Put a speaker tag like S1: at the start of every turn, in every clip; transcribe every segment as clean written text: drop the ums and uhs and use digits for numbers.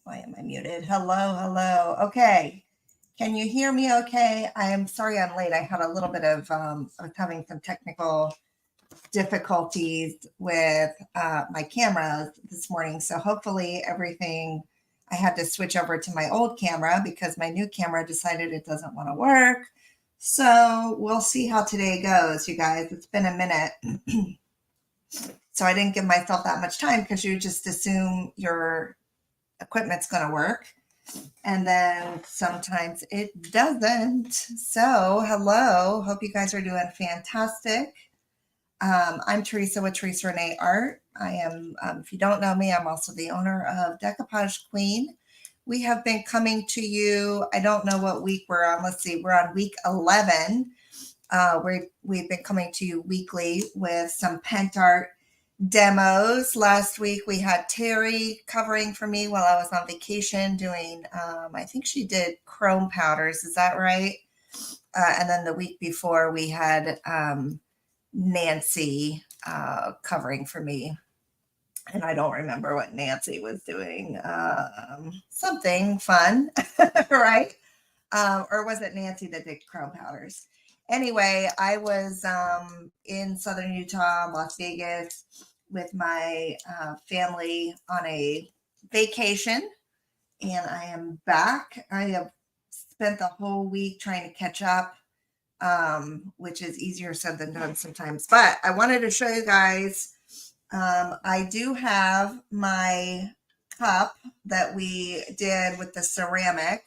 S1: Why am I muted? Hello, hello. Okay. Can you hear me okay? I am sorry I'm late. I had a little bit of, I was having some technical difficulties with my cameras this morning. So hopefully everything, I had to switch over to my old camera because my new camera decided it doesn't want to work. So we'll see how today goes, you guys. It's been a minute. So I didn't give myself that much time because you just assume your equipment's going to work. And then sometimes it doesn't. So hello, hope you guys are doing fantastic. I'm Teresa with Teresa Renee Art. I am, if you don't know me, I'm also the owner of Decoupage Queen. We have been coming to you, I don't know what week we're on. Let's see, we're on week 11. We've been coming to you weekly with some Pentart demos. Last week we had Terry covering for me while I was on vacation doing, I think she did chrome powders. Is that right? And then the week before we had Nancy covering for me. And I don't remember what Nancy was doing. Something fun, right? Or was it Nancy that did chrome powders? Anyway, I was in Southern Utah, Las Vegas, with my family on a vacation, and I am back. I have spent the whole week trying to catch up, which is easier said than done sometimes. But I wanted to show you guys, I do have my cup that we did with the ceramic.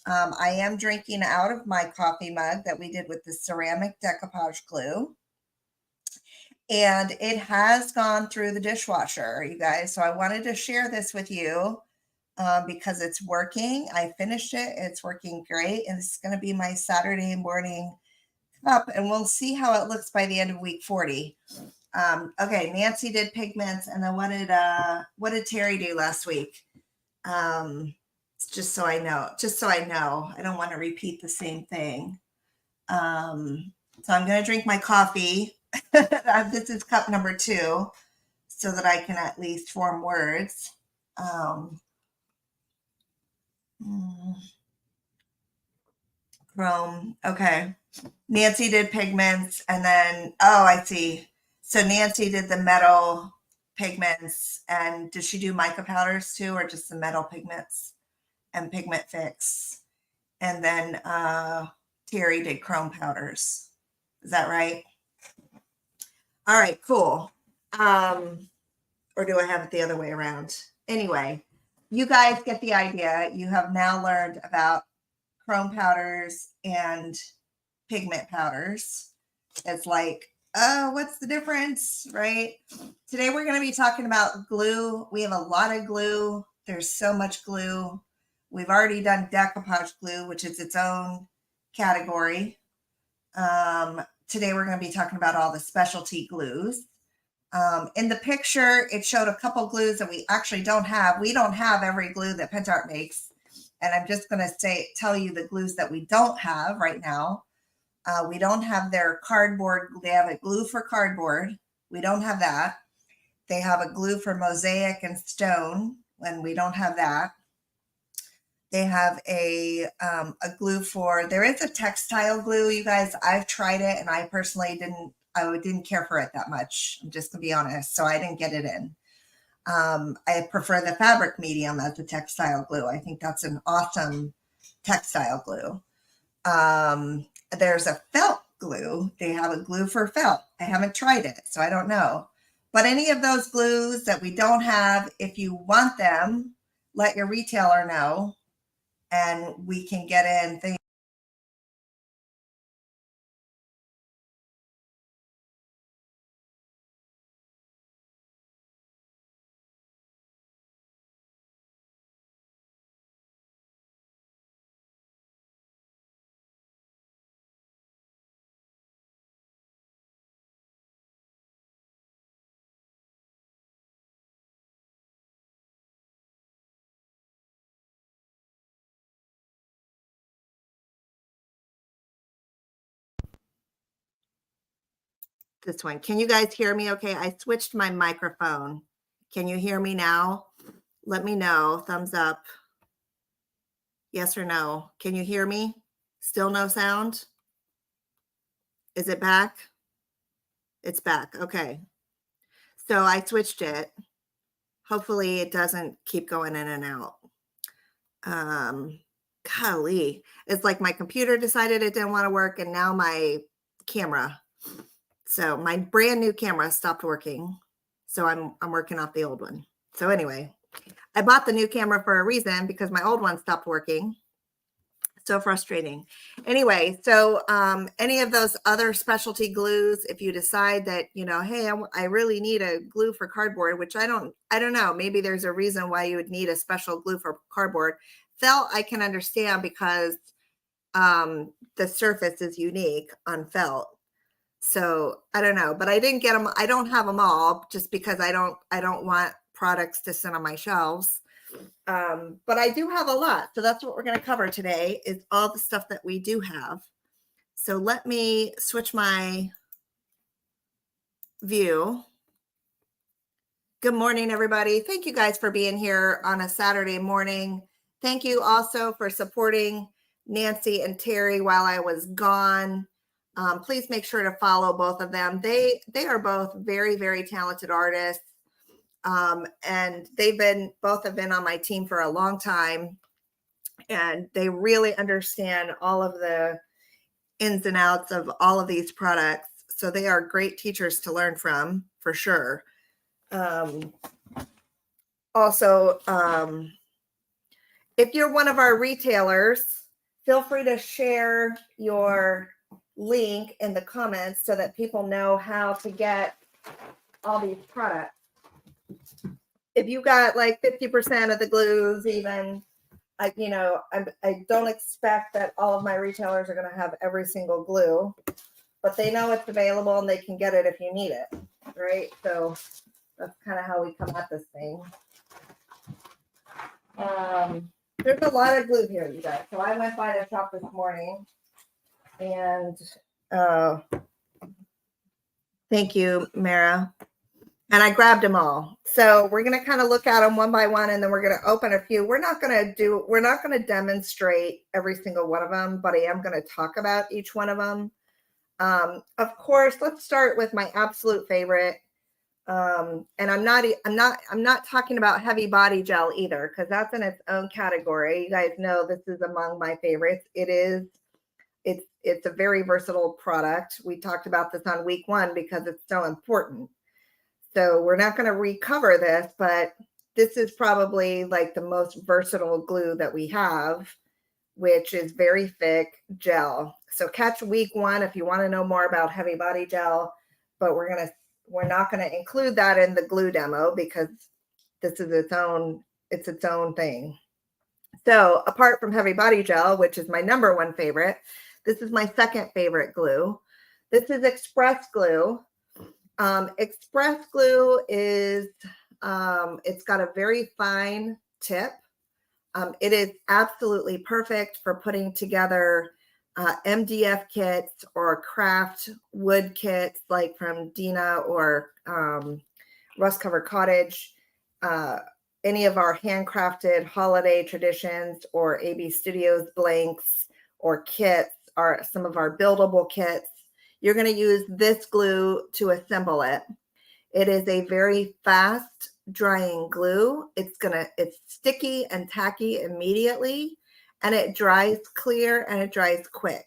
S1: I am drinking out of my coffee mug that we did with the ceramic decoupage glue. And it has gone through the dishwasher, you guys. So I wanted to share this with you because it's working. I finished it. It's working great. And it's going to be my Saturday morning cup. And we'll see how it looks by the end of week 40. Okay, Nancy did pigments. And then what did Terry do last week? Just so I know, I don't want to repeat the same thing. So I'm going to drink my coffee. This is cup number 2 so that I can at least form words. Chrome. Okay. Nancy did pigments and then, oh, I see. So Nancy did the metal pigments, and does she do mica powders too, or just the metal pigments and pigment fix? And then Terry did chrome powders. Is that right? All right, cool. Or do I have it the other way around? Anyway, you guys get the idea. You have now learned about chrome powders and pigment powders. It's like, oh, what's the difference, right? Today we're going to be talking about glue. We have a lot of glue. There's so much glue. We've already done decoupage glue, which is its own category. Today we're going to be talking about all the specialty glues. In the picture, it showed a couple glues that we actually don't have. We don't have every glue that Pentart makes. And I'm just going to tell you the glues that we don't have right now. We don't have their cardboard. They have a glue for cardboard. We don't have that. They have a glue for mosaic and stone, and we don't have that. They have a glue for, there is a textile glue, you guys. I've tried it, and I personally didn't care for it that much. I'm just going to be honest. So I didn't get it in. I prefer the fabric medium as the textile glue. I think that's an awesome textile glue. There's a felt glue. They have a glue for felt. I haven't tried it, so I don't know. But any of those glues that we don't have, if you want them, let your retailer know, and we can get in things. This one. Can you guys hear me okay? I switched my microphone. Can you hear me now? Let me know, thumbs up, yes or no. Can you hear me? Still no sound? Is it back? It's back, okay. So I switched it. Hopefully it doesn't keep going in and out. Golly, it's like my computer decided it didn't want to work, and now my camera. So my brand new camera stopped working. So I'm working off the old one. So anyway, I bought the new camera for a reason, because my old one stopped working. So frustrating. Anyway, so any of those other specialty glues, if you decide that, you know, hey, I really need a glue for cardboard, which I don't know, maybe there's a reason why you would need a special glue for cardboard. Felt I can understand, because the surface is unique on felt. So I don't know, but I didn't get them. I don't have them all, just because I don't want products to sit on my shelves. But I do have a lot. So that's what we're going to cover today, is all the stuff that we do have. So let me switch my view. Good morning, everybody. Thank you guys for being here on a Saturday morning. Thank you also for supporting Nancy and Terry while I was gone. Please make sure to follow both of them. They are both very, very talented artists. And both have been on my team for a long time, and they really understand all of the ins and outs of all of these products. So they are great teachers to learn from, for sure. Also, if you're one of our retailers, feel free to share your link in the comments so that people know how to get all these products. If you got like 50% of the glues, even, I don't expect that all of my retailers are going to have every single glue, but they know it's available and they can get it if you need it, right? So that's kind of how we come at this thing. There's a lot of glue here, you guys. So I went by the shop this morning, and thank you, Mara. And I grabbed them all. So we're going to kind of look at them one by one, and then we're going to open a few. We're not going to demonstrate every single one of them, but I am going to talk about each one of them. Of course, let's start with my absolute favorite. And I'm not talking about heavy body gel either, because that's in its own category. You guys know this is among my favorites. It's a very versatile product. We talked about this on week 1 because it's so important. So we're not going to recover this, but this is probably like the most versatile glue that we have, which is very thick gel. So catch week 1 if you want to know more about heavy body gel, but we're not going to include that in the glue demo, because this is its own thing. So apart from heavy body gel, which is my number 1 favorite, this is my second favorite glue. This is Express Glue. Express Glue is, it's got a very fine tip. It is absolutely perfect for putting together MDF kits or craft wood kits, like from Dina or Rust Covered Cottage, any of our handcrafted holiday traditions, or AB Studios blanks or kits, are some of our buildable kits. You're going to use this glue to assemble it. It is a very fast drying glue. It's sticky and tacky immediately, and it dries clear and it dries quick.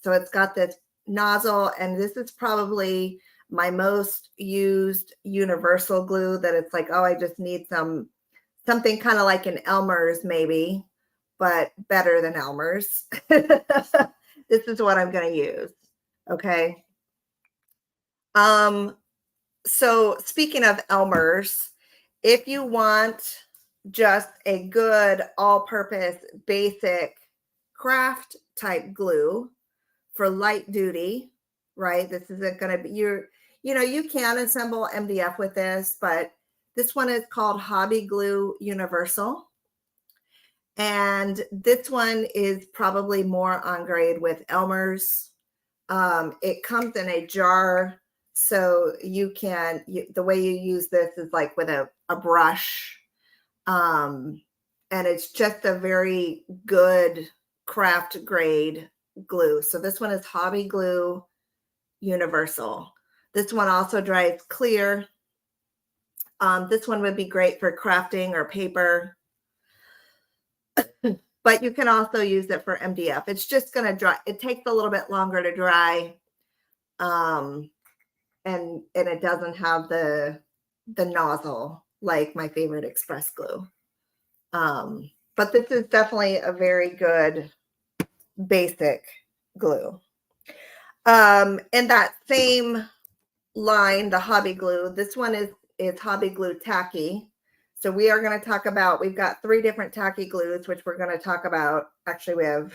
S1: So it's got this nozzle, and this is probably my most used universal glue, that it's like, oh, I just need something kind of like an Elmer's maybe, but better than Elmer's. This is what I'm going to use. Okay. So speaking of Elmer's, if you want just a good all-purpose basic craft type glue for light duty, right? This isn't going to be you can assemble MDF with this, but this one is called Hobby Glue Universal. And this one is probably more on grade with Elmer's. It comes in a jar, so the way you use this is like with a brush. And it's just a very good craft grade glue. So this one is Hobby Glue Universal. This one also dries clear. This one would be great for crafting or paper. But you can also use it for MDF. It's just going to dry. It takes a little bit longer to dry. And it doesn't have the nozzle like my favorite Express Glue. But this is definitely a very good basic glue. In that same line, the Hobby Glue, this one is Hobby Glue Tacky. So we are going to talk about, we've got 3 different tacky glues, which we're going to talk about. Actually, we have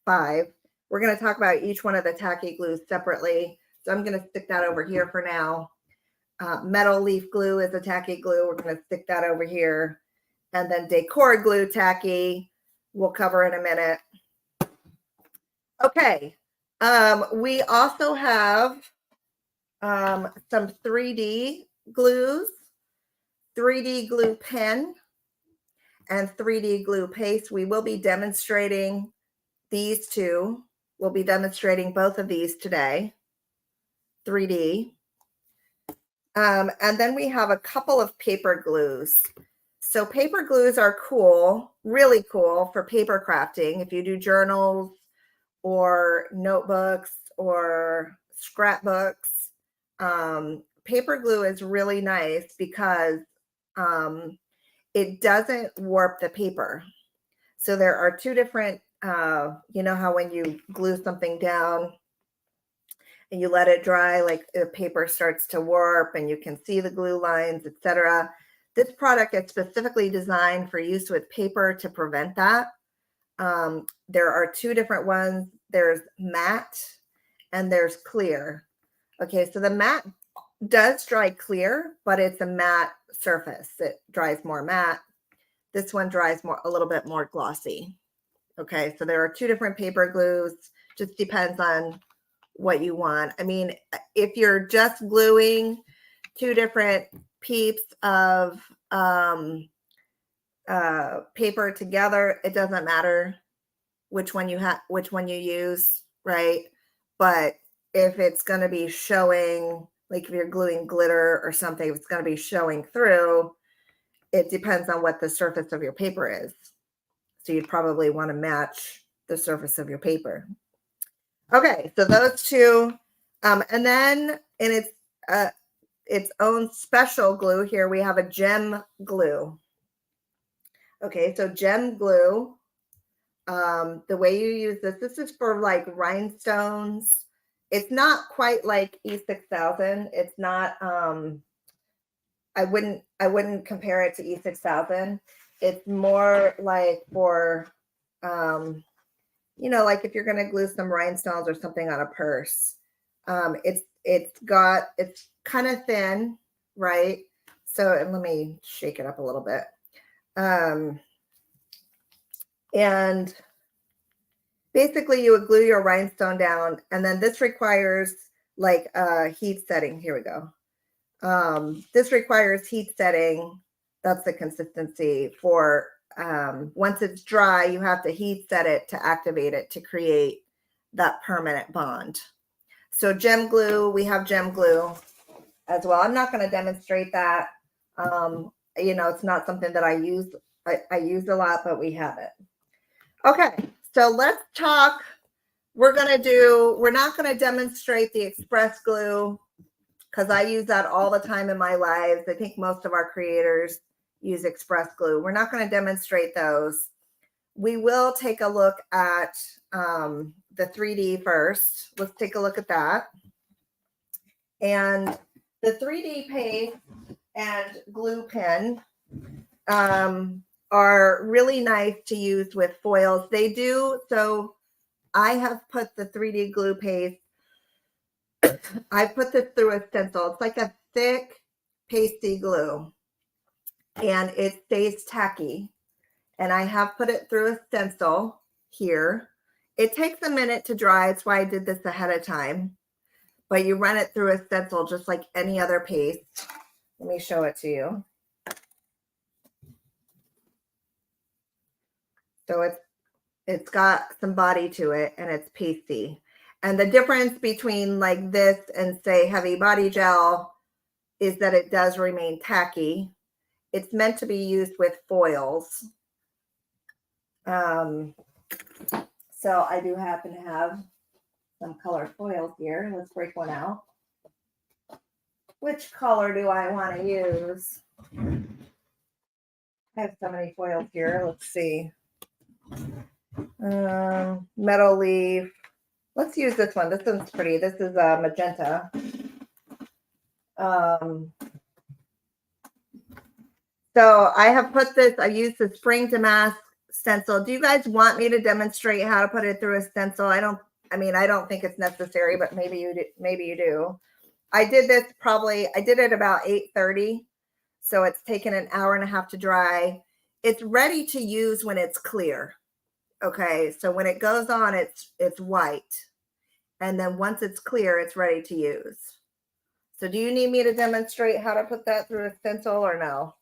S1: 5. We're going to talk about each one of the tacky glues separately. So I'm going to stick that over here for now. Metal leaf glue is a tacky glue. We're going to stick that over here. And then decor glue tacky, we'll cover in a minute. Okay. We also have some 3D glues, 3D glue pen, and 3D glue paste. We will be demonstrating these 2. We'll be demonstrating both of these today, 3D. And then we have a couple of paper glues. So paper glues are cool, really cool for paper crafting. If you do journals or notebooks or scrapbooks, paper glue is really nice because it doesn't warp the paper. So there are 2 different, you know how when you glue something down and you let it dry, like the paper starts to warp and you can see the glue lines, etc. This product is specifically designed for use with paper to prevent that. There are 2 different ones. There's matte and there's clear. Okay, so the matte does dry clear, but it's a matte surface. It dries more matte. This one dries a little bit more glossy. Okay, so there are 2 different paper glues. Just depends on what you want. I mean, if you're just gluing 2 different peeps of paper together, it doesn't matter which one you use, right? But if it's going to be showing, like if you're gluing glitter or something, it's going to be showing through, it depends on what the surface of your paper is. So you'd probably want to match the surface of your paper. Okay, so those 2, and then in its own special glue here, we have a gem glue. Okay, so gem glue, the way you use this is for like rhinestones. It's not quite like E6000. It's not, I wouldn't compare it to E6000. It's more like for, you know, like if you're going to glue some rhinestones or something on a purse. It's kind of thin, right? So, and let me shake it up a little bit. And basically you would glue your rhinestone down, and then this requires like heat setting. Here we go. This requires heat setting. That's the consistency for, once it's dry, you have to heat set it to activate it to create that permanent bond. So gem glue, we have gem glue as well. I'm not going to demonstrate that. You know, it's not something that I use a lot, but we have it. Okay, so let's talk. We're not going to demonstrate the Express glue because I use that all the time in my lives. I think most of our creators use Express glue. We're not going to demonstrate those. We will take a look at the 3D first. Let's take a look at that. And the 3D paste and glue pen are really nice to use with foils. They do. So I have put the 3D glue paste, I put this through a stencil. It's like a thick, pasty glue, and it stays tacky. And I have put it through a stencil here. It takes a minute to dry. That's why I did this ahead of time. But you run it through a stencil just like any other paste. Let me show it to you. So it's got some body to it and it's pasty. And the difference between like this and say heavy body gel is that it does remain tacky. It's meant to be used with foils. So I do happen to have some colored foils here. Let's break one out. Which color do I want to use? I have so many foils here. Let's see. Metal leaf. Let's use this one. This one's pretty. This is magenta. So I have put this, I used the spring damask stencil. Do you guys want me to demonstrate how to put it through a stencil? I don't think it's necessary, but maybe you do. I did it about 8:30. So it's taken an hour and a half to dry. It's ready to use when it's clear. Okay. So when it goes on, it's white. And then once it's clear, it's ready to use. So do you need me to demonstrate how to put that through a stencil or no?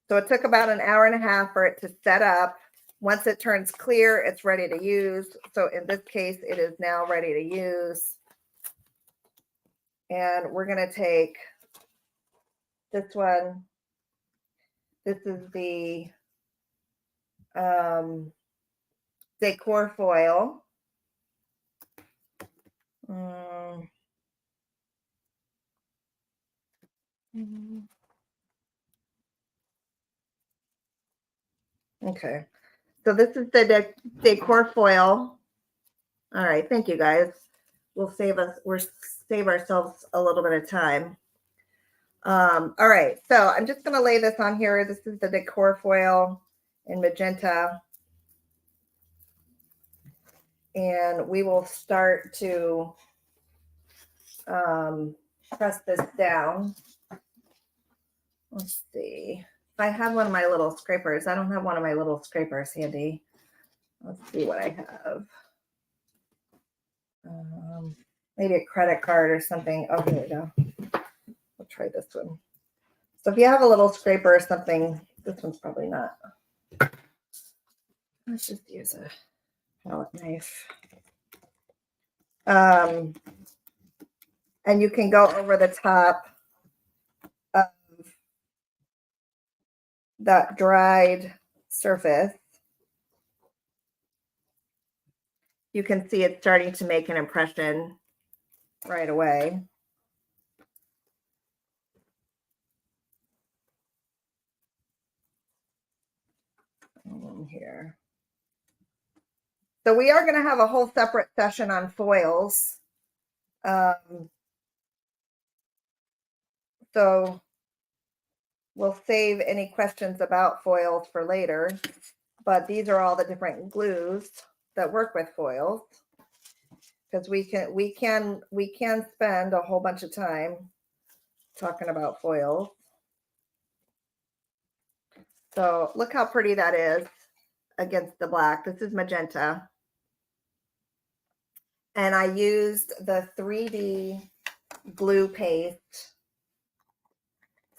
S1: So it took about an hour and a half for it to set up. Once it turns clear, it's ready to use. So in this case, it is now ready to use. And we're going to take this one. This is the decor foil. Okay. So this is the decor foil. All right. Thank you, guys. We'll save ourselves a little bit of time. All right. So I'm just going to lay this on here. This is the decor foil in magenta. And we will start to press this down. Let's see. If I have one of my little scrapers, I don't have one of my little scrapers handy. Let's see what I have. Maybe a credit card or something. Oh, here we go. We'll try this one. So if you have a little scraper or something, this one's probably not. Let's just use a palette knife. And you can go over the top of that dried surface. You can see it's starting to make an impression right away. Here. So we are going to have a whole separate session on foils. So we'll save any questions about foils for later, but these are all the different glues that work with foils, because we can spend a whole bunch of time talking about foils. So look how pretty that is against the black. This is magenta. And I used the 3D glue paste.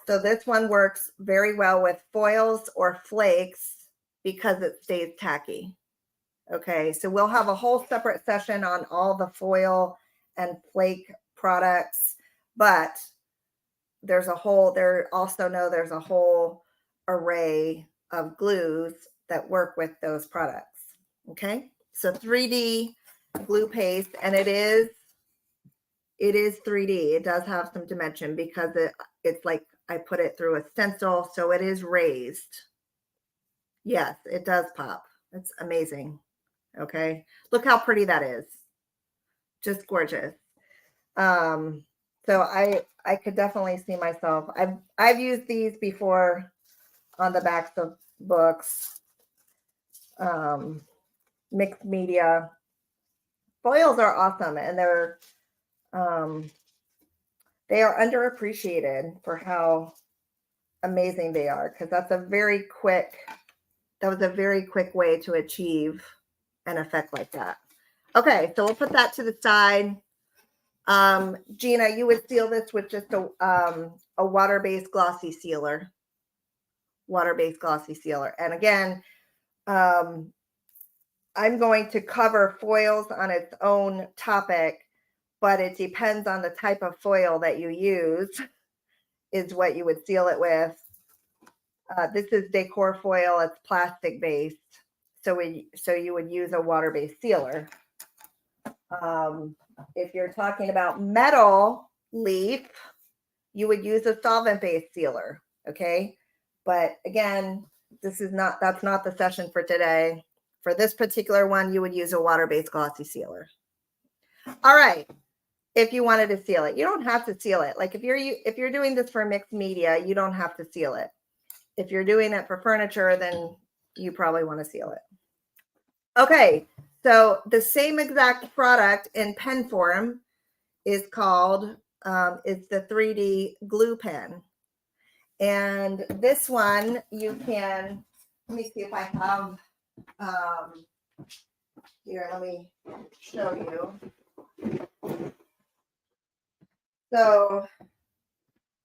S1: So this one works very well with foils or flakes because it stays tacky. Okay, so we'll have a whole separate session on all the foil and flake products, but there's a whole array of glues that work with those products. Okay, so 3D glue paste, and it is 3D. It does have some dimension because it's like I put it through a stencil, so it is raised. Yes, it does pop. It's amazing. Okay, look how pretty that is. Just gorgeous. So I could definitely see myself. I've used these before on the backs of books. Mixed media. Foils are awesome, and they are underappreciated for how amazing they are, because that was a very quick way to achieve an effect like that. Okay, so we'll put that to the side. Gina, you would seal this with just a water-based glossy sealer. water-based glossy sealer. And again, I'm going to cover foils on its own topic, but it depends on the type of foil that you use is what you would seal it with. This is decor foil. It's plastic based. So you would use a water-based sealer. If you're talking about metal leaf, you would use a solvent-based sealer. Okay. But again, that's not the session for today. For this particular one, you would use a water-based glossy sealer. All right. If you wanted to seal it, you don't have to seal it. Like if you're doing this for mixed media, you don't have to seal it. If you're doing it for furniture, then you probably want to seal it. Okay. So the same exact product in pen form is called, it's the 3D glue pen. And this one you can, let me see if I have, here, let me show you. So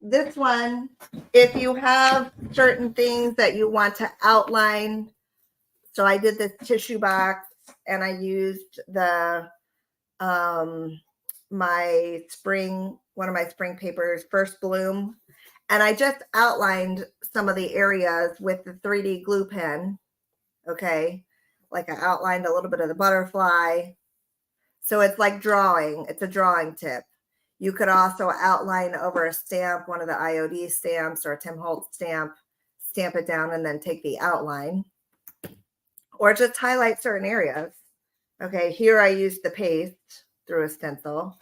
S1: this one, if you have certain things that you want to outline, so I did this tissue box and I used the, one of my spring papers, First Bloom. And I just outlined some of the areas with the 3D glue pen. Okay. Like I outlined a little bit of the butterfly. So it's like drawing. It's a drawing tip. You could also outline over a stamp, one of the IOD stamps or a Tim Holtz stamp it down and then take the outline. Or just highlight certain areas. Okay, here I used the paste through a stencil.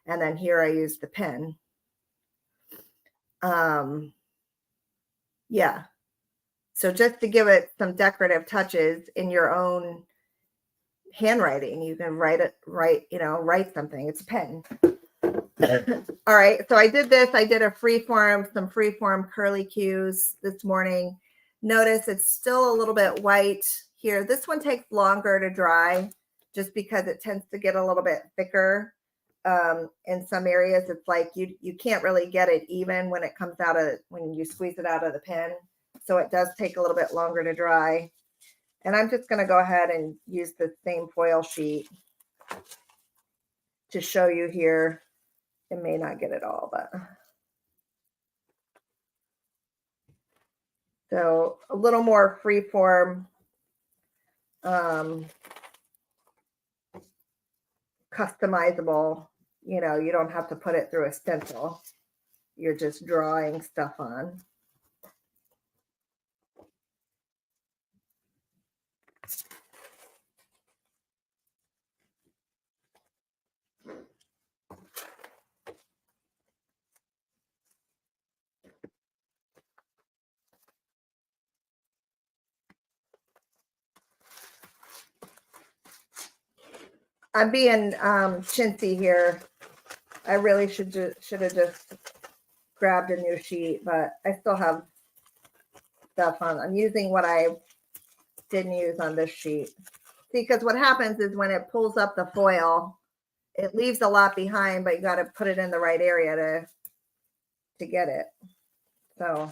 S1: And then here I used the pen. Yeah. So just to give it some decorative touches in your own handwriting, you can write something. It's a pen. All right. So I did this. I did some freeform curly cues this morning. Notice it's still a little bit white here. This one takes longer to dry just because it tends to get a little bit thicker. In some areas, it's like you can't really get it even when it comes out of, when you squeeze it out of the pen. So it does take a little bit longer to dry. And I'm just going to go ahead and use the same foil sheet to show you here. It may not get it all, but. So a little more freeform, customizable, you don't have to put it through a stencil. You're just drawing stuff on. I'm being chintzy here. I really should have just grabbed a new sheet, but I still have stuff on. I'm using what I didn't use on this sheet. See, because what happens is when it pulls up the foil, it leaves a lot behind, but you got to put it in the right area to get it. So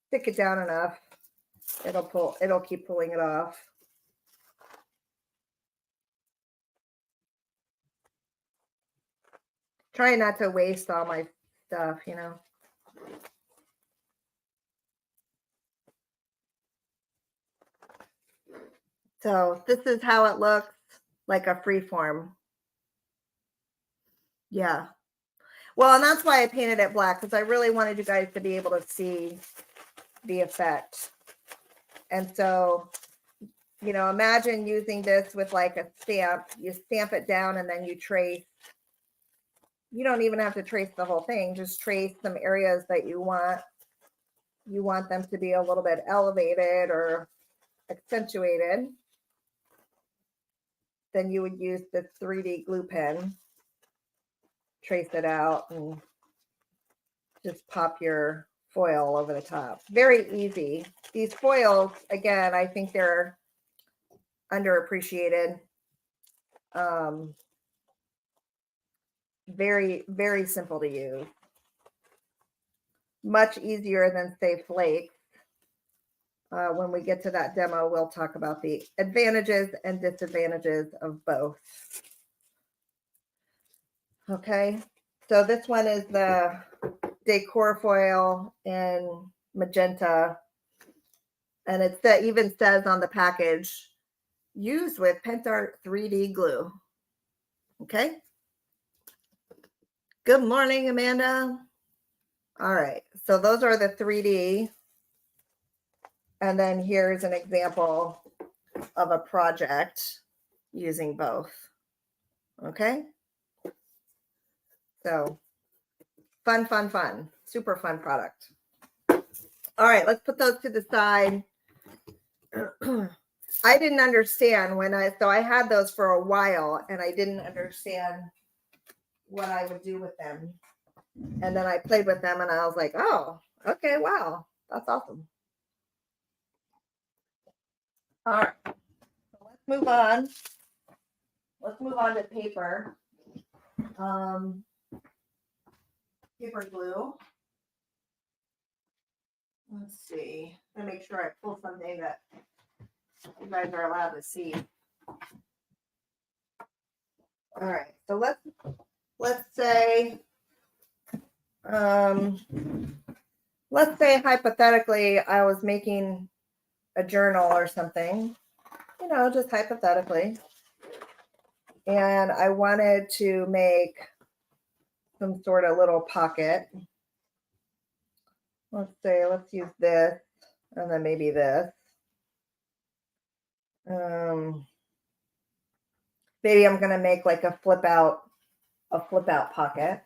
S1: stick it down enough. It'll keep pulling it off. Try not to waste all my stuff, So this is how it looks, like a freeform. Yeah. Well, and that's why I painted it black, because I really wanted you guys to be able to see the effect. And so, imagine using this with like a stamp. You stamp it down and then you trace. You don't even have to trace the whole thing. Just trace some areas that you want them to be a little bit elevated or accentuated. Then you would use the 3D glue pen, trace it out, and just pop your foil over the top. Very easy. These foils, again, I think they're underappreciated. Very, very simple to use. much easier than say flakes. When we get to that demo, we'll talk about the advantages and disadvantages of both. Okay, so this one is the decor foil in magenta, and even says on the package, used with Pentart 3D glue. Okay. Good morning, Amanda. All right, so those are the 3D. And then here's an example of a project using both. Okay. So fun, fun, fun. Super fun product. All right, let's put those to the side. I didn't understand so I had those for a while and I didn't understand what I would do with them. And then I played with them and I was like, oh, okay, wow, that's awesome. All right, so let's move on. Let's move on to paper. Paper glue. Let's see. I'm gonna make sure I pull something that you guys are allowed to see. All right, so let's say hypothetically I was making a journal or something, just hypothetically, and I wanted to make some sort of little pocket. Let's use this and then maybe this. Maybe I'm gonna make like a flip out pocket.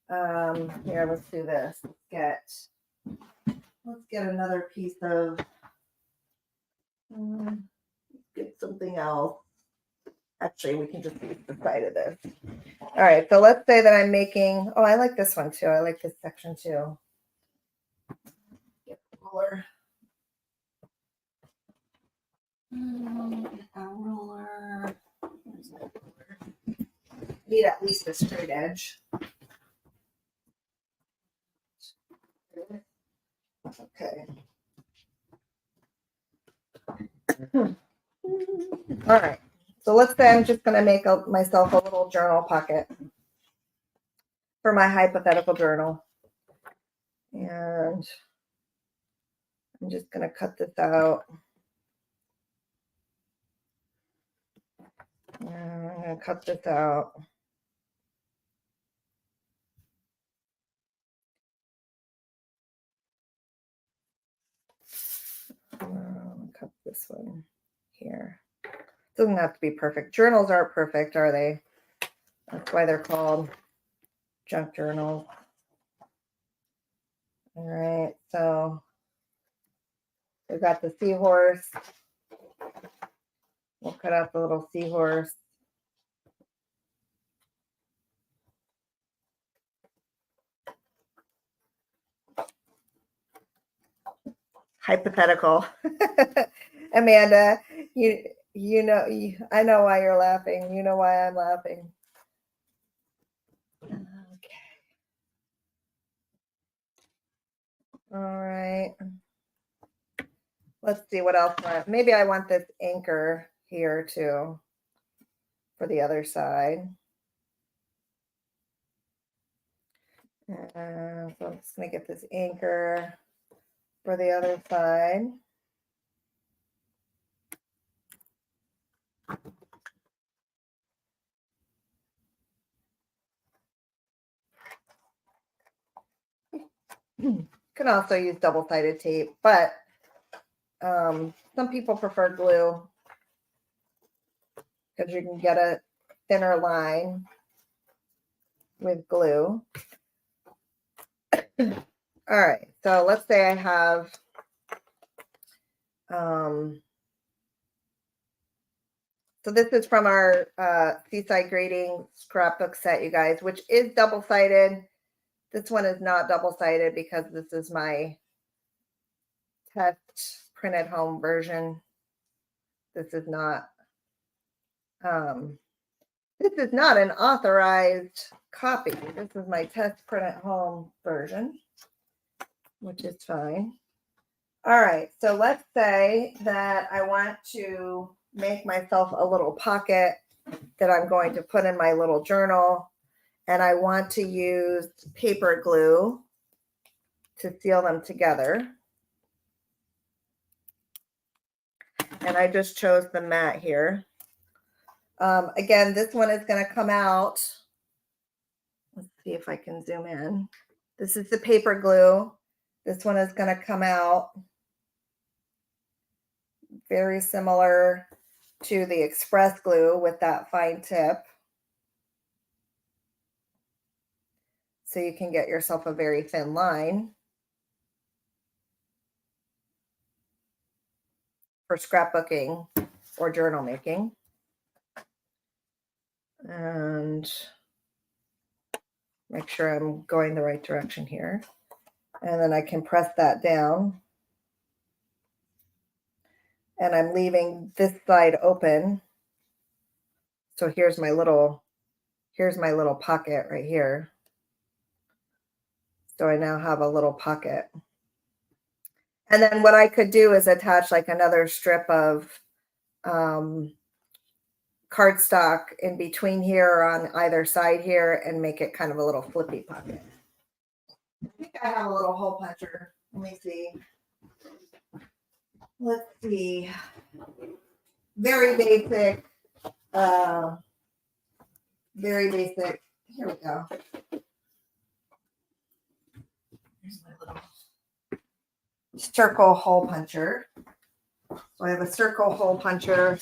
S1: Here, let's do this. Let's get another piece of get something else. Actually, we can just use the side of this. All right, so let's say that I'm making, I like this one too. I like this section too. Get the ruler. Get a ruler. Where's my ruler? Need at least a straight edge. Okay. All right. So let's say I'm just going to make myself a little journal pocket for my hypothetical journal. And I'm just going to cut this out. And I'm going to cut this out. Cut this one here. Doesn't have to be perfect. Journals aren't perfect, are they? That's why they're called junk journals. All right, so we've got the seahorse. We'll cut out the little seahorse. Hypothetical. Amanda, I know why you're laughing. You know why I'm laughing. Okay. All right. Let's see what else. Maybe I want this anchor here too for the other side. So I'm just going to get this anchor for the other side. You can also use double-sided tape, but some people prefer glue because you can get a thinner line with glue. All right, so let's say I have so this is from our Seaside Grading scrapbook set, you guys, which is double-sided. This one is not double-sided because this is my test printed home version. This is not an authorized copy. This is my test print at home version. which is fine. All right, so let's say that I want to make myself a little pocket that I'm going to put in my little journal, and I want to use paper glue to seal them together. And I just chose the matte here. Again, this one is going to come out. Let's see if I can zoom in. This is the paper glue. This one is going to come out very similar to the express glue with that fine tip. So you can get yourself a very thin line for scrapbooking or journal making. And make sure I'm going the right direction here. And then I can press that down. And I'm leaving this side open. So here's my little pocket right here. So I now have a little pocket. And then what I could do is attach like another strip of cardstock in between here or on either side here and make it kind of a little flippy pocket. I think I have a little hole puncher. Let me see. Let's see. Very basic. Very basic. Here we go. Here's my little circle hole puncher. So I have a circle hole puncher,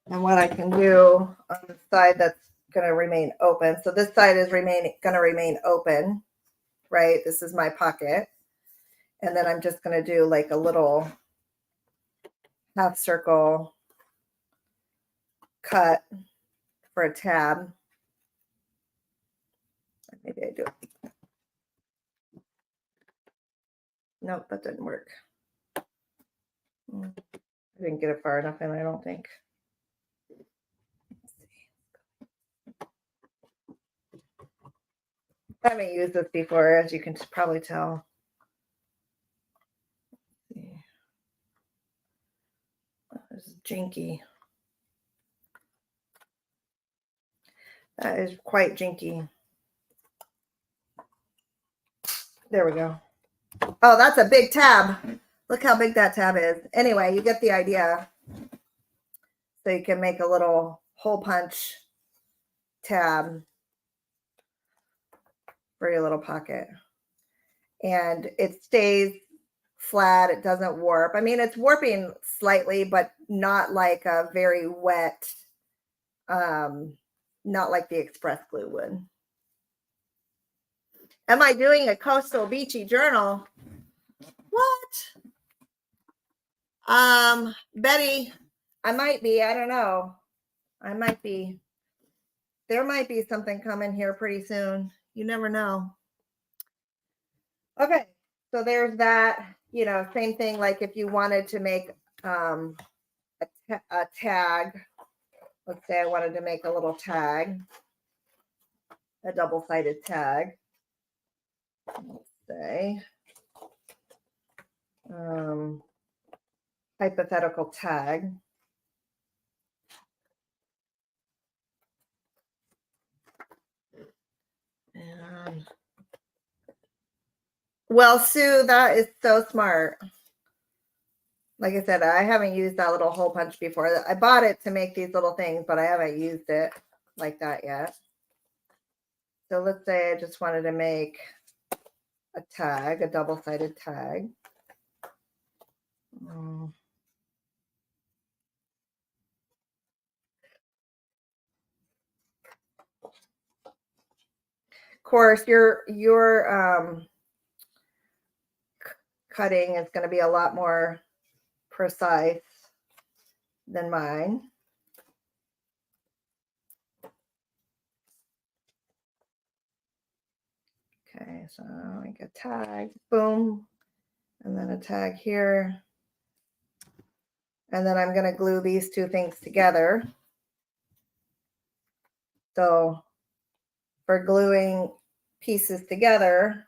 S1: and what I can do on the side that's going to remain open. So this side is going to remain open, right? This is my pocket. And then I'm just going to do like a little half circle cut for a tab. Maybe I do it. Nope, that didn't work. I didn't get it far enough in, I don't think. Let's see. I haven't used this before, as you can probably tell. This is jinky. That is quite jinky. There we go. Oh, that's a big tab. Look how big that tab is. Anyway, you get the idea. So you can make a little hole punch tab for your little pocket. And it stays flat. It doesn't warp. I mean, it's warping slightly, but not like a very wet, not like the express glue would. Am I doing a coastal beachy journal? What? Betty, I might be. I don't know. I might be. There might be something coming here pretty soon. You never know. Okay, so there's that. You know, same thing like if you wanted to make a tag. Let's say I wanted to make a little tag, a double-sided tag. Let's say hypothetical tag. And well, Sue, that is so smart. Like I said, I haven't used that little hole punch before. I bought it to make these little things, but I haven't used it like that yet. So let's say I just wanted to make a tag, a double-sided tag. Of course, your cutting is going to be a lot more precise than mine. Okay, so make a tag, boom, and then a tag here. And then I'm going to glue these two things together. So for gluing pieces together,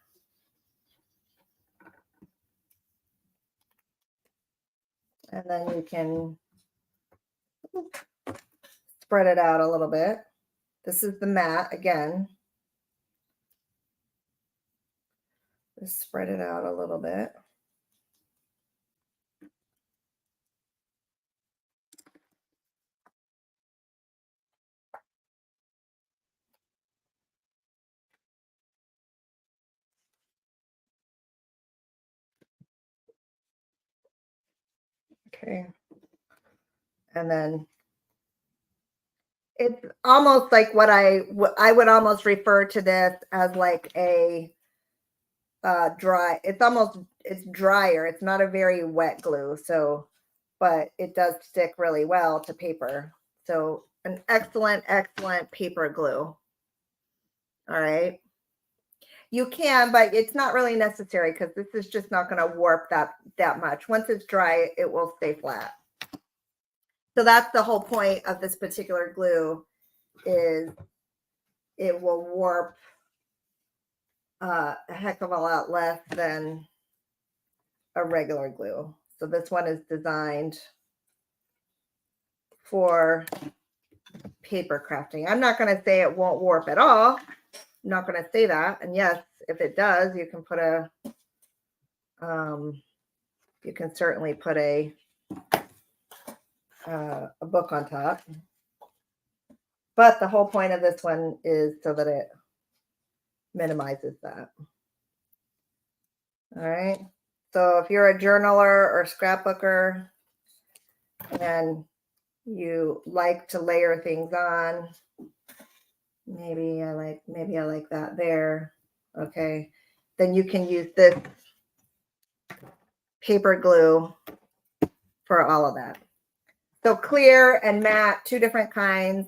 S1: And then you can spread it out a little bit. This is the matte again. Just spread it out a little bit. Okay. And then it's almost like what I would almost refer to this as like a dry. It's drier. It's not a very wet glue. So, but it does stick really well to paper. So an excellent, excellent paper glue. All right. You can, but it's not really necessary because this is just not going to warp that much. Once it's dry, it will stay flat. So that's the whole point of this particular glue, is it will warp a heck of a lot less than a regular glue. So this one is designed for paper crafting. I'm not going to say it won't warp at all. I'm not going to say that. And yes, if it does, you can put you can certainly put a book on top. But the whole point of this one is so that it minimizes that. All right. So if you're a journaler or scrapbooker and you like to layer things on, maybe I like that there. Okay. Then you can use this paper glue for all of that. So clear and matte, two different kinds.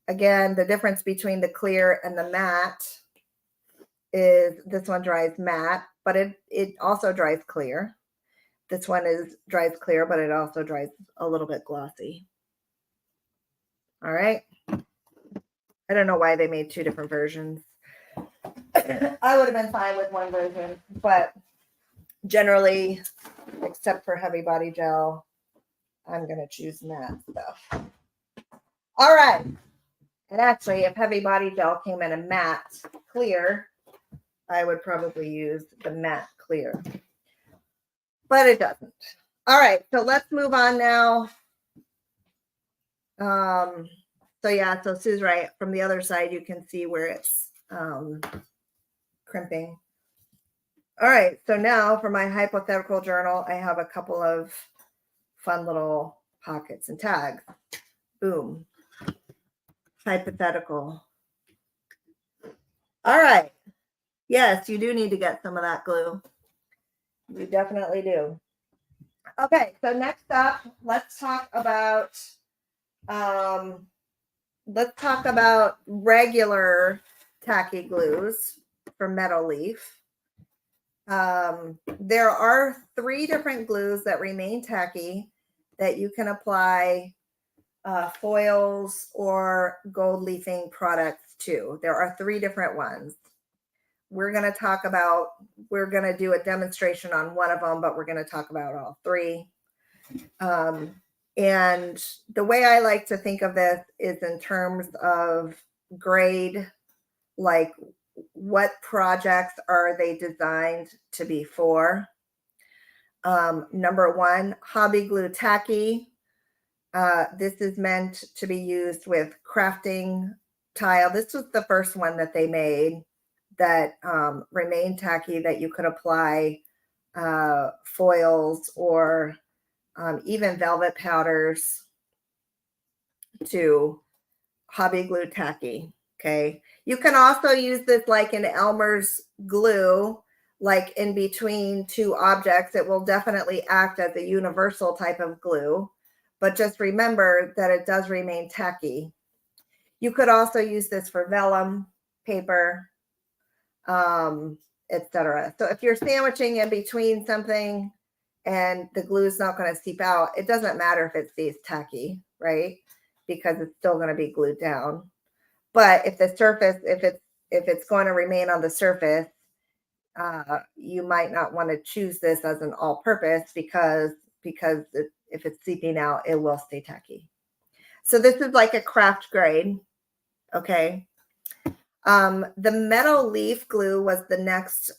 S1: Again, the difference between the clear and the matte is this one dries matte, but it also dries clear. This one dries clear, but it also dries a little bit glossy. All right. I don't know why they made two different versions. I would have been fine with one version, but generally, except for heavy body gel, I'm going to choose matte stuff. All right. And actually, if heavy body gel came in a matte clear, I would probably use the matte clear. But it doesn't. All right. So let's move on now. So yeah, so Sue's right. From the other side, you can see where it's crimping. All right. So now for my hypothetical journal, I have a couple of fun little pockets and tags. Boom. Hypothetical. All right. Yes, you do need to get some of that glue. You definitely do. Okay, so next up, let's talk about regular tacky glues for metal leaf. There are 3 different glues that remain tacky that you can apply foils or gold leafing products to. There are 3 different ones. We're going to do a demonstration on one of them, but we're going to talk about all 3. And the way I like to think of this is in terms of grade, like what projects are they designed to be for? Number 1, hobby glue tacky. This is meant to be used with crafting tile. This was the first one that they made that remained tacky, that you could apply foils or even velvet powders to hobby glue tacky. Okay. You can also use this like in Elmer's glue, like in between 2 objects. It will definitely act as a universal type of glue, but just remember that it does remain tacky. You could also use this for vellum paper, etc. So if you're sandwiching in between something and the glue is not going to seep out, it doesn't matter if it stays tacky, right? Because it's still going to be glued down. But if the surface, if it's going to remain on the surface, you might not want to choose this as an all-purpose because if it's seeping out, it will stay tacky. So this is like a craft grade. Okay. The metal leaf glue was the next,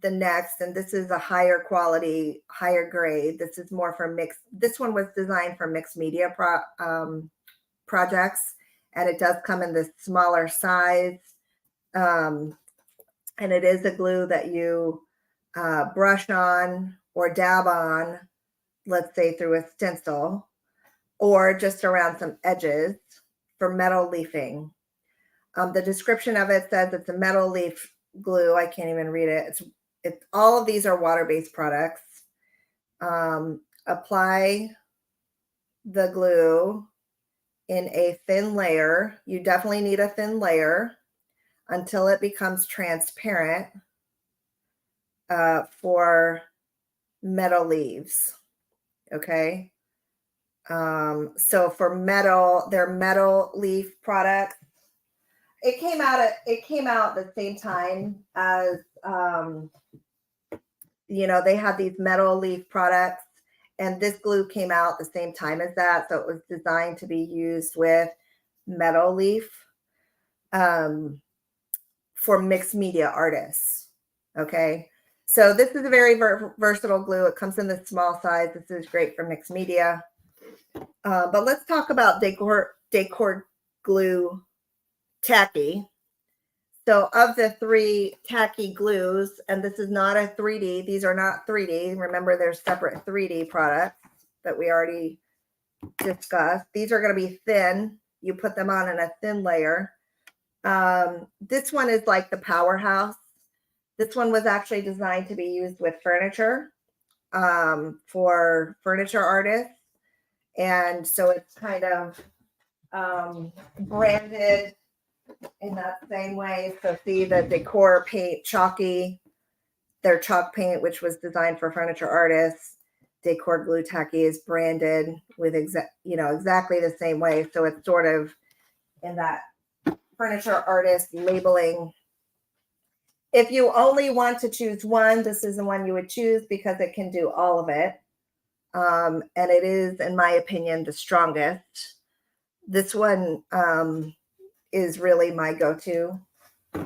S1: and this is a higher quality, higher grade. This is more for mixed. This one was designed for mixed media projects, and it does come in the smaller size. And it is a glue that you brush on or dab on, let's say through a stencil, or just around some edges for metal leafing. The description of it says it's a metal leaf glue. I can't even read it. It's all of these are water-based products. Apply the glue in a thin layer. You definitely need a thin layer until it becomes transparent for metal leaves. Okay. So for metal, they're metal leaf products. It came out at the same time as they had these metal leaf products, and this glue came out the same time as that. So it was designed to be used with metal leaf for mixed media artists. Okay. So this is a very versatile glue. It comes in the small size. This is great for mixed media. But let's talk about decor glue tacky. So of the 3 tacky glues, and this is not a 3D, these are not 3D. Remember, there's separate 3D products that we already discussed. These are going to be thin. You put them on in a thin layer. This one is like the powerhouse. This one was actually designed to be used with furniture, for furniture artists. And so it's kind of branded in that same way. So see the decor paint chalky, their chalk paint, which was designed for furniture artists. Decor glue tacky is branded with exactly the same way. So it's sort of in that furniture artist labeling. If you only want to choose one, this is the one you would choose because it can do all of it. And it is, in my opinion, the strongest. This one is really my go-to.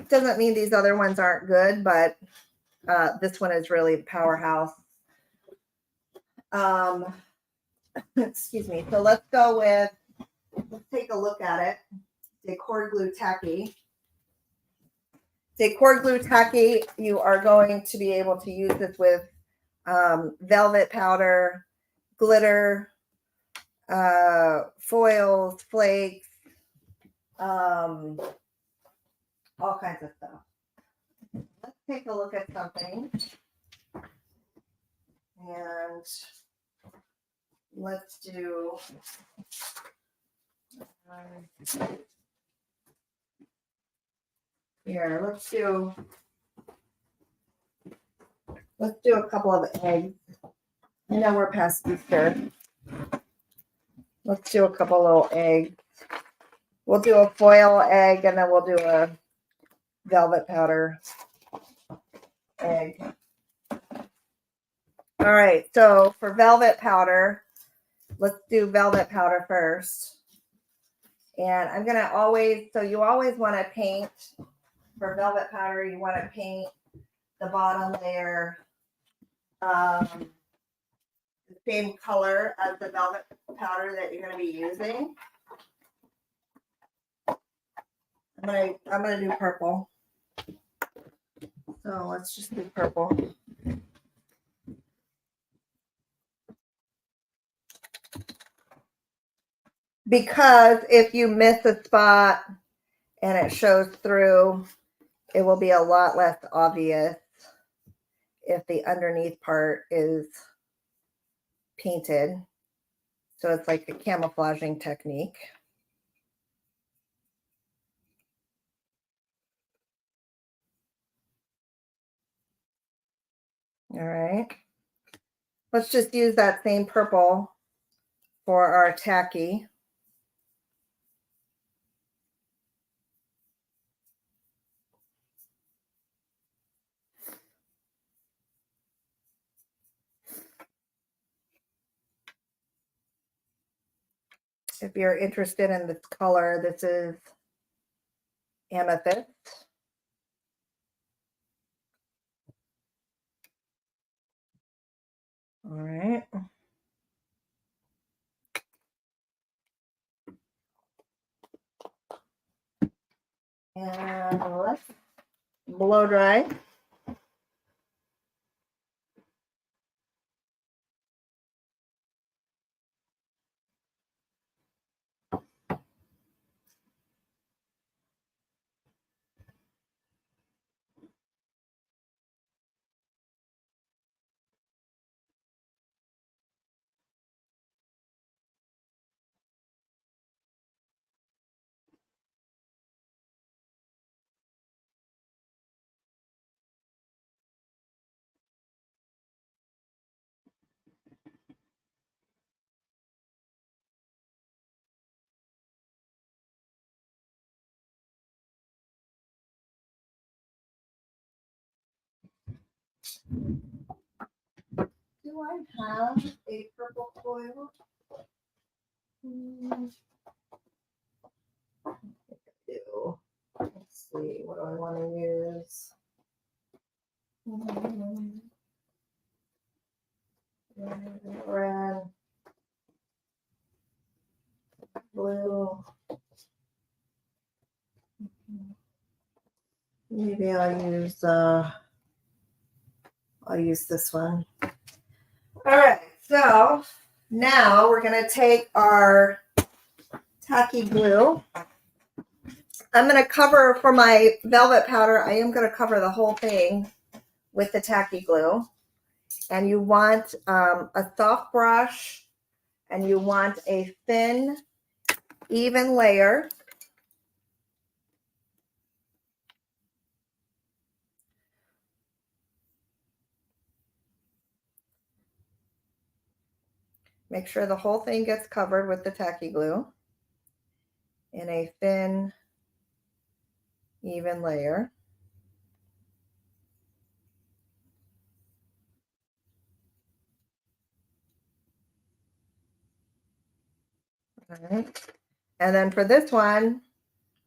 S1: Doesn't mean these other ones aren't good, but this one is really the powerhouse. Excuse me. So let's take a look at it. Decor glue tacky. Decor glue tacky, you are going to be able to use this with velvet powder, glitter, foils, flakes, all kinds of stuff. Let's take a look at something. And let's do here. Let's do a couple of eggs. I know we're past Easter. Let's do a couple little eggs. We'll do a foil egg, and then we'll do a velvet powder egg. All right, so for velvet powder, let's do velvet powder first. And I'm going to you always want to paint, for velvet powder, you want to paint the bottom layer the same color as the velvet powder that you're going to be using. I'm gonna do purple. So let's just do purple. Because if you miss a spot and it shows through, it will be a lot less obvious if the underneath part is painted. So it's like a camouflaging technique. All right. Let's just use that same purple for our tacky. If you're interested in this color, this is amethyst. All right. And let's blow dry. Do I have a purple foil? I do. Let's see, what do I want to use? Red, blue. Maybe I'll use this one. All right, so now we're going to take our tacky glue. I'm going to cover, for my velvet powder, I am going to cover the whole thing with the tacky glue. And you want a soft brush, and you want a thin, even layer. Make sure the whole thing gets covered with the tacky glue in a thin, even layer. All right. And then for this one,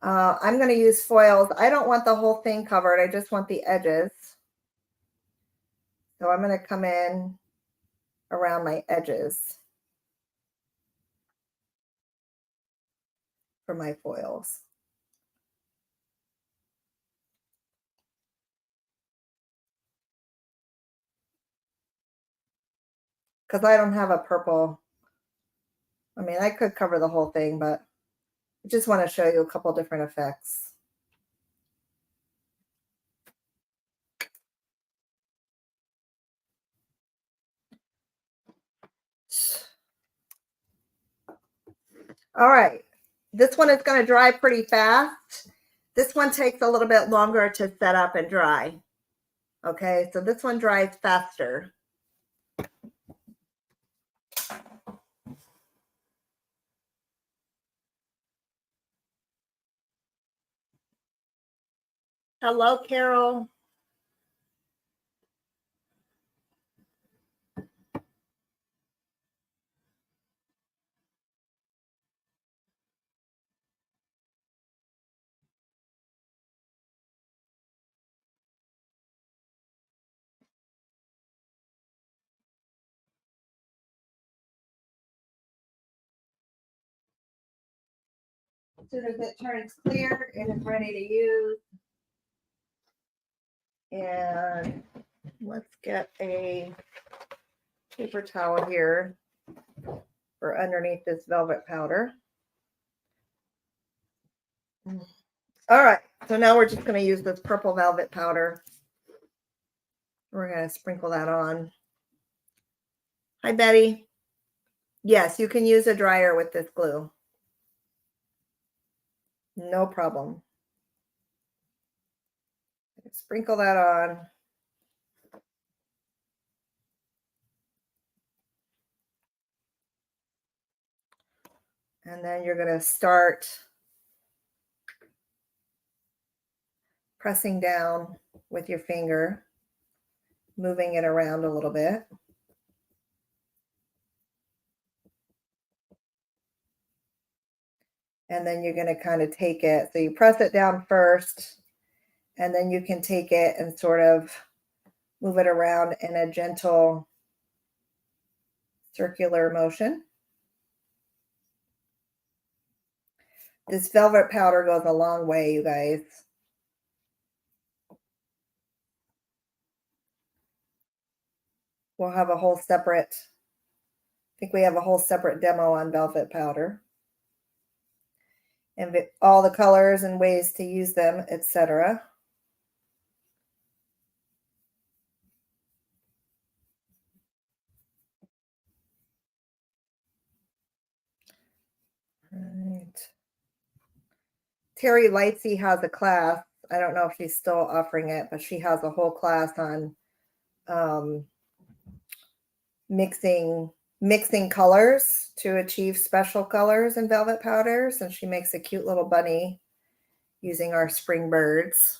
S1: I'm going to use foils. I don't want the whole thing covered. I just want the edges. So I'm going to come in around my edges for my foils. Because I don't have a purple. I mean, I could cover the whole thing, but I just want to show you a couple different effects. All right. This one is going to dry pretty fast. This one takes a little bit longer to set up and dry. Okay, so this one dries faster. Hello, Carol. As soon as it turns clear, it is ready to use. And let's get a paper towel here for underneath this velvet powder. All right, so now we're just going to use this purple velvet powder. We're going to sprinkle that on. Hi, Betty. Yes, you can use a dryer with this glue. No problem. Sprinkle that on. And then you're going to start pressing down with your finger, moving it around a little bit. And then you're going to kind of take it. So you press it down first, and then you can take it and sort of move it around in a gentle circular motion. This velvet powder goes a long way, you guys. We'll have a whole separate, I think we have a whole separate demo on velvet powder and all the colors and ways to use them, etc. Right. Terry Lightsey has a class. I don't know if she's still offering it, but she has a whole class on mixing colors to achieve special colors in velvet powders. And she makes a cute little bunny using our spring birds.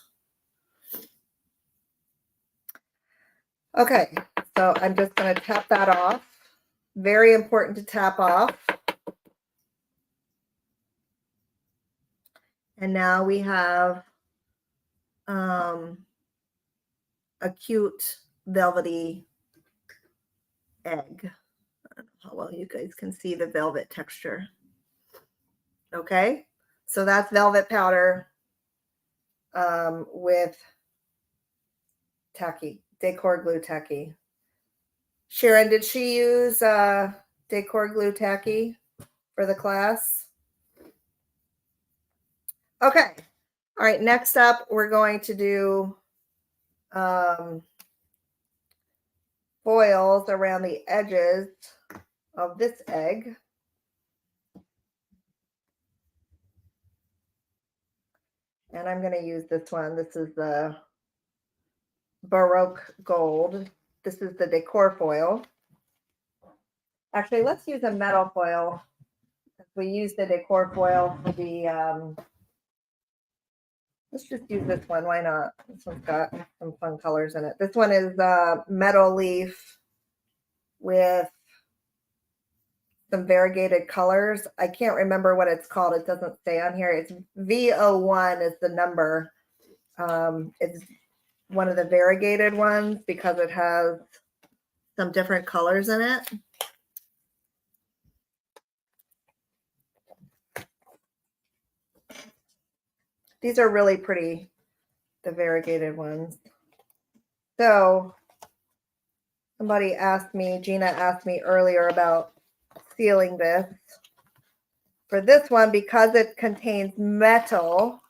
S1: Okay, so I'm just going to tap that off. Very important to tap off. And now we have a cute velvety egg. I don't know how well you guys can see the velvet texture. Okay, so that's velvet powder with tacky, decor glue tacky. Sharon, did she use decor glue tacky for the class? Okay. All right, next up, we're going to do foils around the edges of this egg. And I'm going to use this one. This is the Baroque Gold. This is the decor foil. Actually, let's use a metal foil. We use the decor foil for the, let's just use this one. Why not? This one's got some fun colors in it. This one is metal leaf with some variegated colors. I can't remember what it's called. It doesn't say on here. It's V01 is the number. It's one of the variegated ones because it has some different colors in it. These are really pretty, the variegated ones. So somebody asked me, Gina asked me earlier about sealing this. For this one, because it contains metal,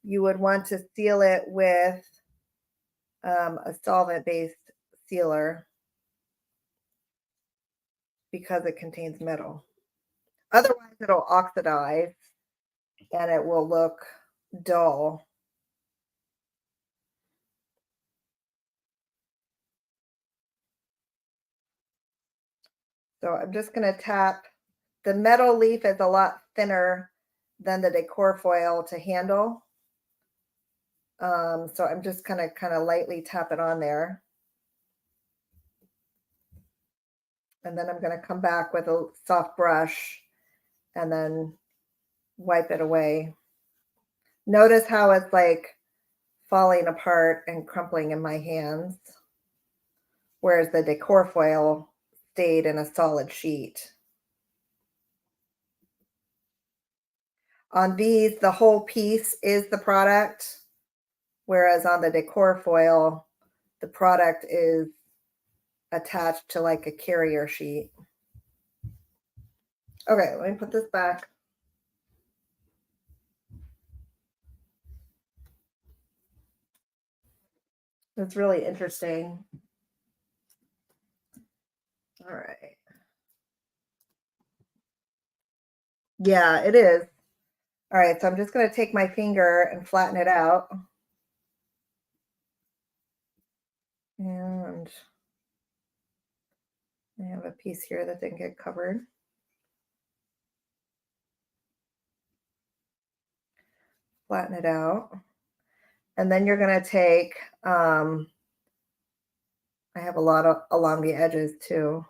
S1: you would want to seal it with a solvent-based sealer because it contains metal. Otherwise, it'll oxidize and it will look dull. So I'm just going to tap. The metal leaf is a lot thinner than the decor foil to handle. So I'm just going to kind of lightly tap it on there. And then I'm going to come back with a soft brush and then wipe it away. Notice how it's like falling apart and crumpling in my hands, whereas the decor foil stayed in a solid sheet. On these, the whole piece is the product, whereas on the decor foil, the product is attached to like a carrier sheet. Okay, let me put this back. It's really interesting. All right. Yeah, it is. All right, so I'm just going to take my finger and flatten it out. And I have a piece here that didn't get covered. Flatten it out. And then you're going to take, I have a lot of along the edges too.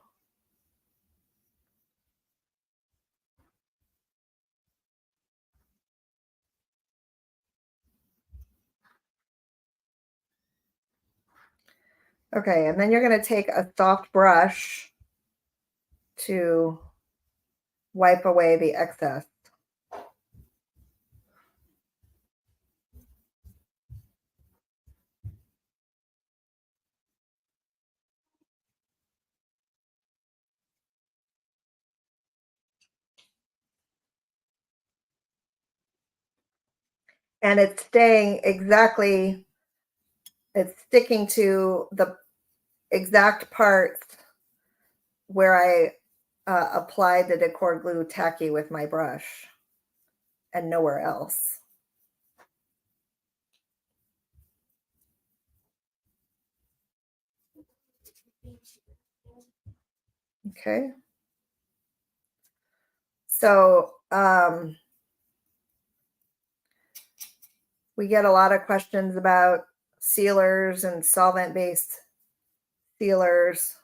S1: Okay, and then you're going to take a soft brush to wipe away the excess. And it's staying exactly, it's sticking to the exact parts where I applied the decor glue tacky with my brush and nowhere else. Okay. So we get a lot of questions about sealers and solvent-based sealers.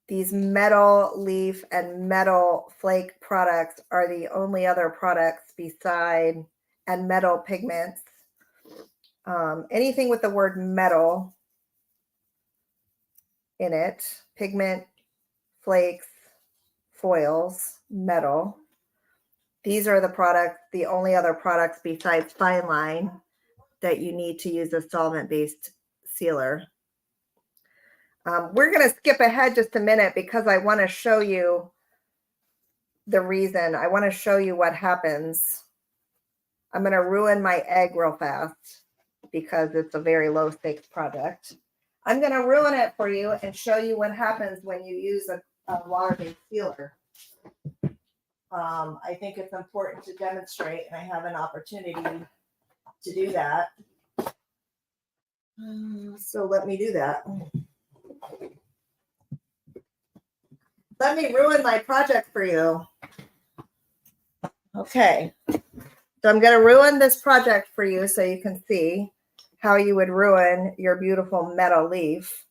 S1: These metal leaf and metal flake products are the only other products beside, and metal pigments. Anything with the word metal in it, pigment, flakes, foils, metal. These are the products, the only other products besides fine line that you need to use a solvent-based sealer. We're going to skip ahead just a minute because I want to show you the reason. I want to show you what happens. I'm going to ruin my egg real fast because it's a very low stakes project. I'm going to ruin it for you and show you what happens when you use a water-based sealer. I think it's important to demonstrate, and I have an opportunity to do that. So let me do that. Let me ruin my project for you. Okay. So I'm going to ruin this project for you so you can see how you would ruin your beautiful metal leaf.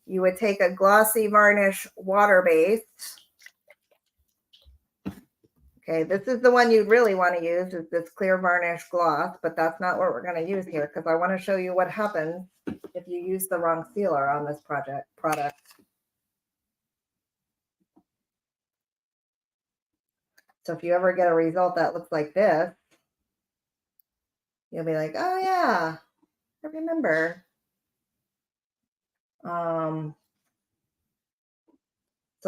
S1: You would take a glossy varnish water-based. Okay, this is the one you really want to use, is this clear varnish gloss, but that's not what we're going to use here because I want to show you what happens if you use the wrong sealer on this product. So if you ever get a result that looks like this, you'll be like, oh yeah, I remember. So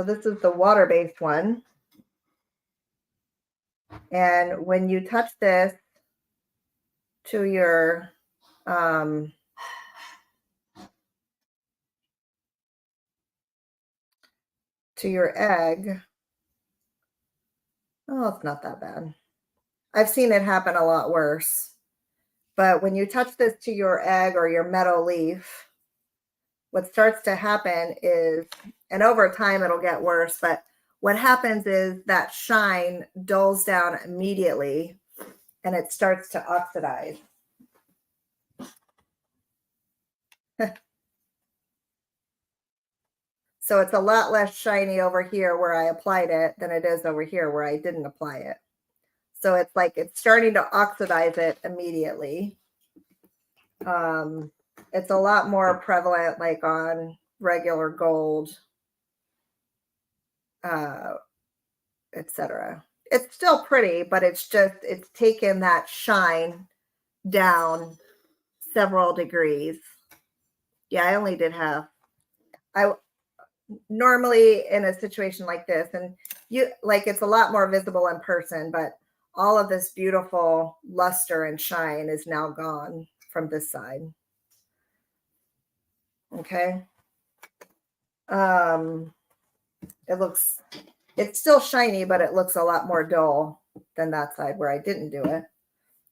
S1: this is the water-based one. And when you touch this to your egg, oh, it's not that bad. I've seen it happen a lot worse. But when you touch this to your egg or your metal leaf, what starts to happen is, and over time it'll get worse, but what happens is that shine dulls down immediately and it starts to oxidize. So it's a lot less shiny over here where I applied it than it is over here where I didn't apply it. So it's like it's starting to oxidize it immediately. It's a lot more prevalent like on regular gold, etc. It's still pretty, but it's taken that shine down several degrees. Yeah, I only did half. I normally in a situation like this, and it's a lot more visible in person, but all of this beautiful luster and shine is now gone from this side. Okay. It's still shiny, but it looks a lot more dull than that side where I didn't do it.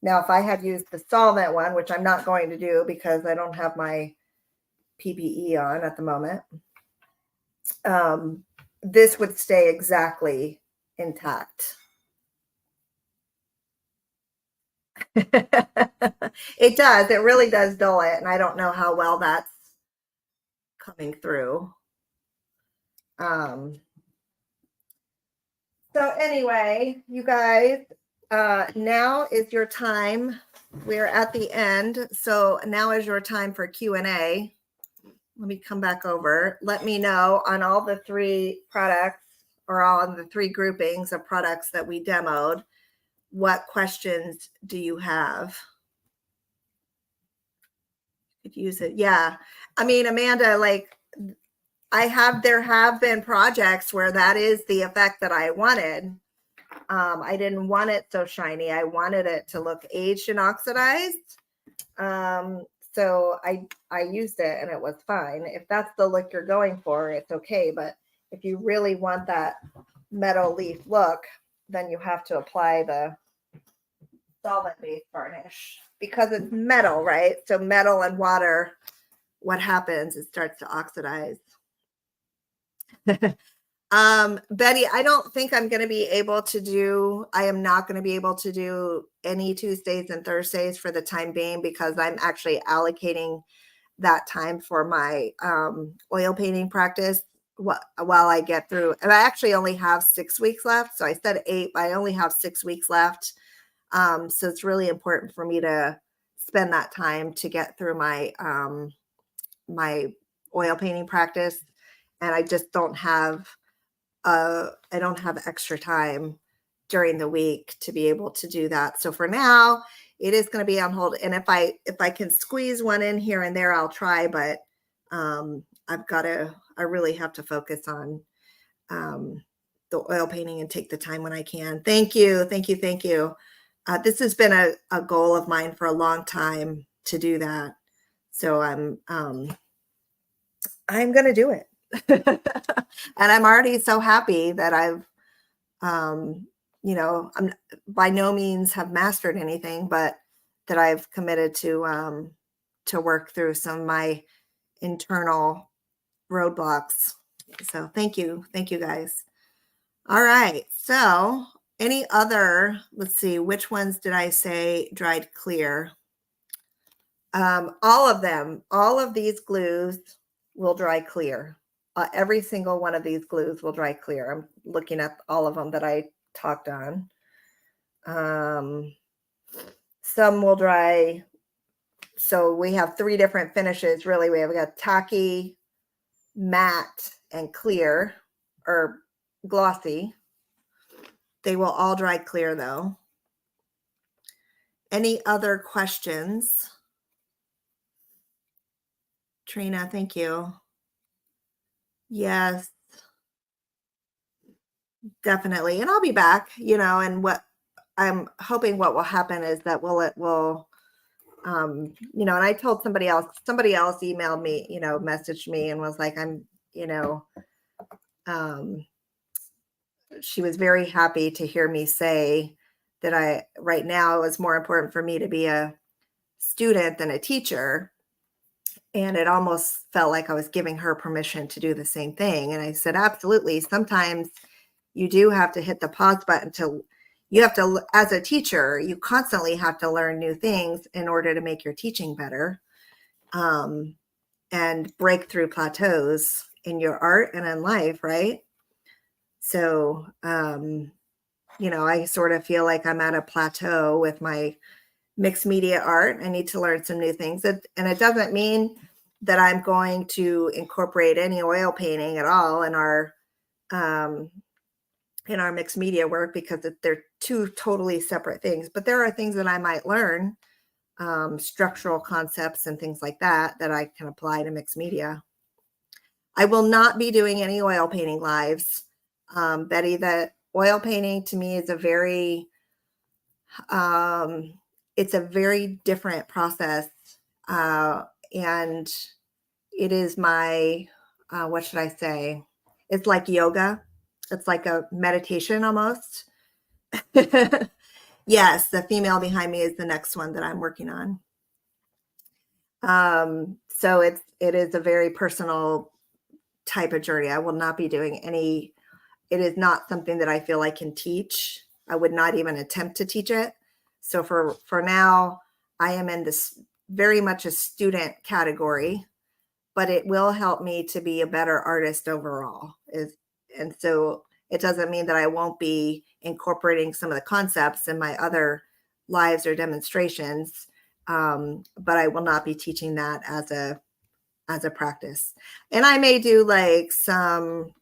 S1: Now, if I had used the solvent one, which I'm not going to do because I don't have my PPE on at the moment, this would stay exactly intact. It does. It really does dull it. And I don't know how well that's coming through. So anyway, you guys, now is your time we're at the end. So now is your time for Q&A. Let me come back over. Let me know on all the 3 products or on the 3 groupings of products that we demoed, what questions do you have? Could use it. Yeah. I mean, Amanda, like there have been projects where that is the effect that I wanted. I didn't want it so shiny. I wanted it to look aged and oxidized. So I used it and it was fine. If that's the look you're going for, it's okay. But if you really want that metal leaf look, then you have to apply the solvent-based varnish because it's metal, right? So metal and water, what happens? It starts to oxidize. Betty, I don't think I'm going to be able to do, I am not going to be able to do any Tuesdays and Thursdays for the time being because I'm actually allocating that time for my oil painting practice while I get through. And I actually only have 6 weeks left. So I said 8, but I only have 6 weeks left. So it's really important for me to spend that time to get through my my oil painting practice. And I just don't have I don't have extra time during the week to be able to do that. So for now, it is going to be on hold. And if I can squeeze one in here and there, I'll try. But I really have to focus on the oil painting and take the time when I can. Thank you. This has been a goal of mine for a long time to do that. So I'm going to do it. And I'm already so happy that I've, I'm by no means have mastered anything, but that I've committed to work through some of my internal roadblocks. So thank you guys. All right. So any other, let's see, which ones did I say dried clear? All of them, all of these glues will dry clear. Every single one of these glues will dry clear. I'm looking at all of them that I talked on. Some will dry. So we have 3 different finishes, really. We have got tacky, matte, and clear, or glossy. They will all dry clear, though. Any other questions? Trina, thank you. Yes, definitely. And I'll be back, and what I'm hoping what will happen is that it will, and I told somebody else emailed me, messaged me and was like, she was very happy to hear me say that right now it was more important for me to be a student than a teacher. And it almost felt like I was giving her permission to do the same thing. And I said, absolutely. Sometimes you do have to hit the pause button as a teacher, you constantly have to learn new things in order to make your teaching better, and break through plateaus in your art and in life, right? So, I sort of feel like I'm at a plateau with my mixed media art. I need to learn some new things. And it doesn't mean that I'm going to incorporate any oil painting at all in our mixed media work, because they're 2 totally separate things. But there are things that I might learn, structural concepts and things like that I can apply to mixed media. I will not be doing any oil painting lives. Betty, that oil painting to me is it's a very different process. And it is my, what should I say? It's like yoga. It's like a meditation almost. Yes, the female behind me is the next one that I'm working on. So it is a very personal type of journey. I will not be doing any, it is not something that I feel I can teach. I would not even attempt to teach it. So for now, I am in this very much a student category, but it will help me to be a better artist overall. And so it doesn't mean that I won't be incorporating some of the concepts in my other lives or demonstrations, but I will not be teaching that as a practice. And I may do like some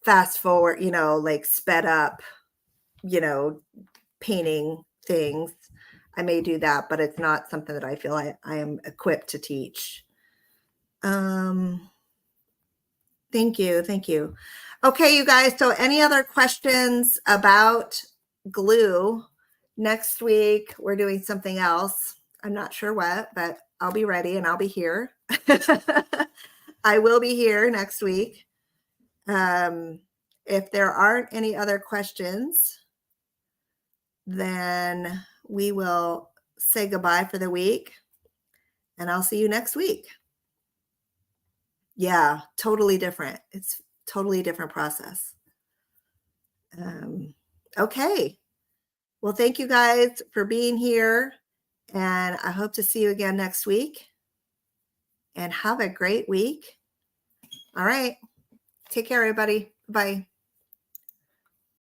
S1: fast forward, like sped up, painting things. I may do that, but it's not something that I feel I am equipped to teach. Thank you. Okay, you guys. So any other questions about glue? Next week, we're doing something else. I'm not sure what, but I'll be ready and I'll be here. I will be here next week. If there aren't any other questions, then we will say goodbye for the week and I'll see you next week. Yeah, totally different. It's totally different process. Okay. Well, thank you guys for being here, and I hope to see you again next week, and have a great week. All right. Take care, everybody. Bye.